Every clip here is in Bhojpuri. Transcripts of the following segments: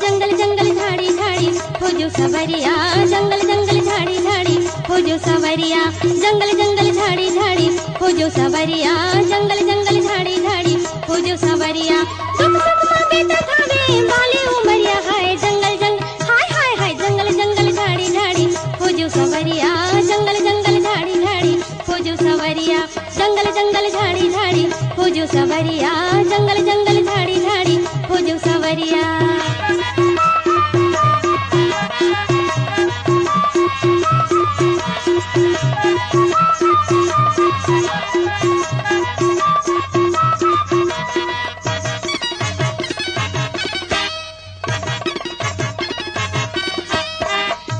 जंगल जंगल झाड़ी झाड़ी हो जो सवरिया, जंगल जंगल झाड़ी झाड़ी हो जो सवरिया, जंगल जंगल झाड़ी झाड़ी हो जो सवरिया, जंगल जंगल झाड़ी झाड़ी हो जो सवरिया। दुख सुख मांगे तथावे बाले उमरिया हाय, जंगल जंगल हाय हाय हाय, जंगल जंगल झाड़ी झाड़ी हो जो सवरिया, जंगल जंगल झाड़ी झाड़ी हो जो सवरिया, जंगल जंगल झाड़ी झाड़ी हो जो सवरिया, जंगल जंगल झाड़ी झाड़ी हो जो सवरिया।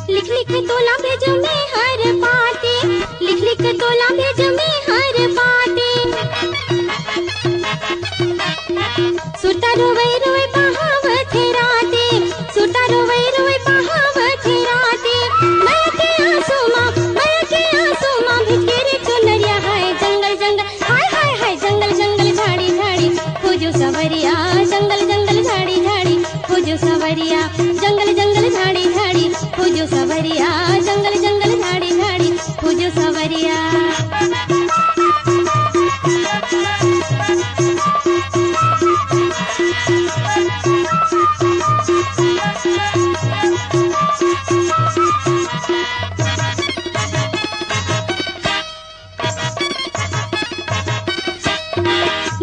लिख लिख तोला भेजो मैं हर बाटे, लिख लिख तोला भेजो मैं हर बाटे। सुरता रोवे रोवे बहावत राते, सुरता रोवे रोवे बहावत राते। मैं के आंसू मां भिज के रे चुनरिया हाय, जंगल जंगल हाय हाय हाय, जंगल जंगल झाड़ी झाड़ी हो जो सवरिया, जंगल जंगल झाड़ी झाड़ी हो जो सवरिया, जंगल जंगल झाड़ी झाड़ी हो जो सवरिया, जंगल जंगल झाड़ी झाड़ी हो जो सवरिया।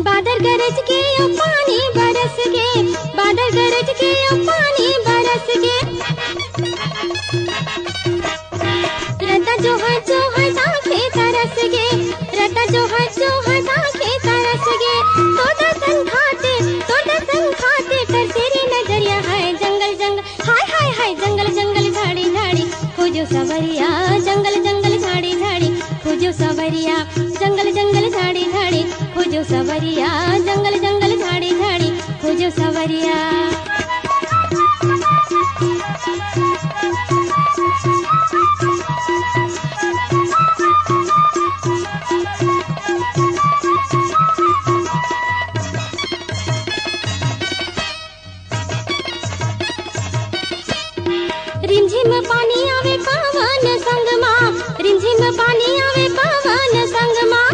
बादल गरज के ओ पानी बरस के, बादल गरज के ओ पानी बरस के। रता जो है आंखें तरस गे, रता जो है आंखें तरस गे। तो दर्शन खाते कर तेरी नजरिया है, जंगल जंगल हाय हाय हाय, जंगल जंगल झाड़ी झाड़ी हो जो सवरिया, जंगल जंगल झाड़ी झाड़ी हो जो सवरिया, जंगल जंगल झाड़ी झाड़ी हो जो सवरिया, जंगल जंगल झाड़ी झाड़ी हो जो सवरिया। रिमझिम पानी आवे पवन संग माँ, रिमझिम पानी आवे पवन संग माँ।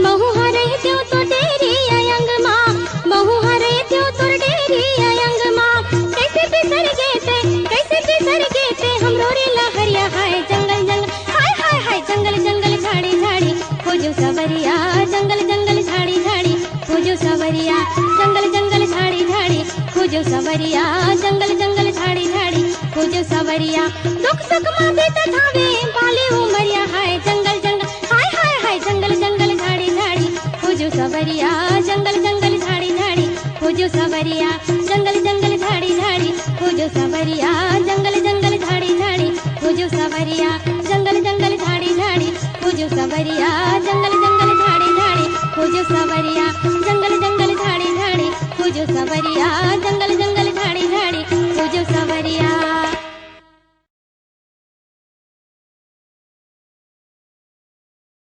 महू हरे त्यो तो डेरी अयंग माँ, महू हरे त्यो तो डेरी अयंग माँ। कैसे बिसर गए थे हमरो रे लहरिया हाय, जंगल जंगल हाय हाय हाय, जंगल जंगल झाड़ी झाड़ी हो जो सवरिया, जंगल जंगल झाड़ी झाड़ी हो जो सवरिया, जंगल जंगल झाड़ी झाड़ी हो जो सवरिया, जंगल जंगल झाड़ी झाड़ी हो जो सवरिया। दुख सुख मांगे तथावे बाले उमरिया हाय, जंगल जंगल हाय हाय हाय, जंगल जंगल झाड़ी झाड़ी हो जो सवरिया, जंगल जंगल झाड़ी झाड़ी हो जो सवरिया, जंगल जंगल झाड़ी झाड़ी हो जो सवरिया, जंगल जंगल झाड़ी झाड़ी हो जो सवरिया, जंगल जंगल झाड़ी झाड़ी हो जो सवरिया, जंगल जंगल झाड़ी झाड़ी हो जो सवरिया, जंगल जंगल झाड़ी झाड़ी हो जो सवरिया, जंगल जंगल झाड़ी झाड़ी